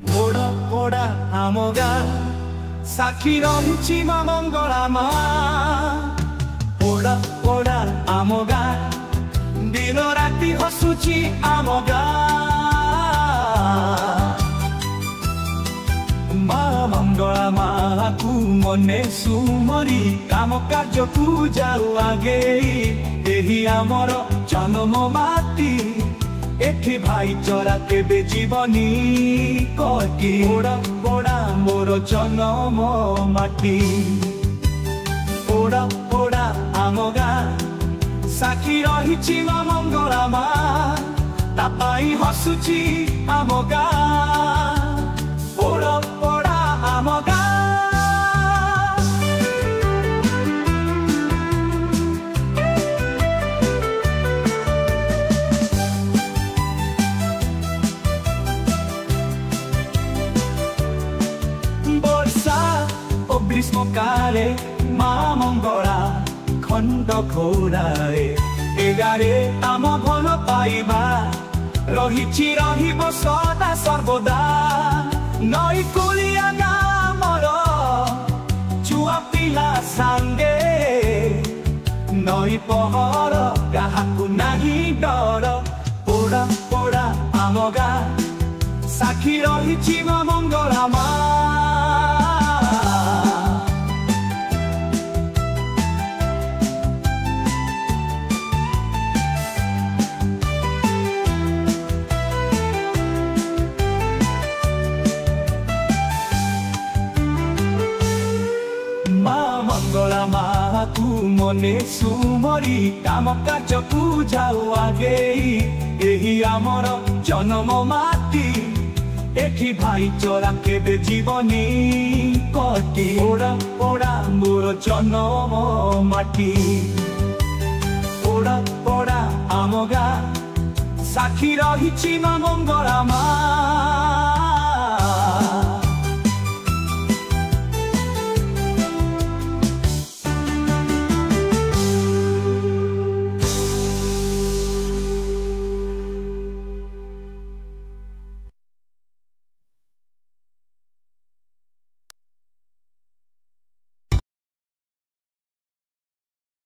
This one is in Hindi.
पोड़ा पोड़ा आम गाँ साक्षी रही माँ मंगला माँ। पोड़ा पोड़ा आम गाँ दिन राति हसुची आम गाँ। माँ मंगला माँ को मने सुमरी काम कार्य को जाऊ आगे यही आमर जन्म माटी एठी भाईचारा केबे जीवनी कटी। पोड़ा पोड़ा मोर जन्म माटी। पोड़ा पोड़ा आम गाँ साक्षी रही माँ मंगला माँ तापाई हसुची आम गाँ। पोड़ा पोड़ा आम गाँ। वर्षा ओ ग्रीष्म काले माँ मंगला खंड घोराए एगारे आम भल पाइबा रही रहिब सदा सर्वदा। नई कुलिया गामर छुआ पिला सांगे नई पहर काहाकू नाही डर। पोड़ा पोड़ा आम गाँ साक्षी रही माँ मंगला माँ। माँ मंगला माँ तू मने सुमरी काम कार्य को जाऊ आगे यही आमर जन्म माटी एठी भाईचारा केबे जीवनी कटी। पोड़ा पोड़ा मोर जन्म माटी। पोड़ा पोड़ा आम गाँ साक्षी रही माँ मंगला माँ।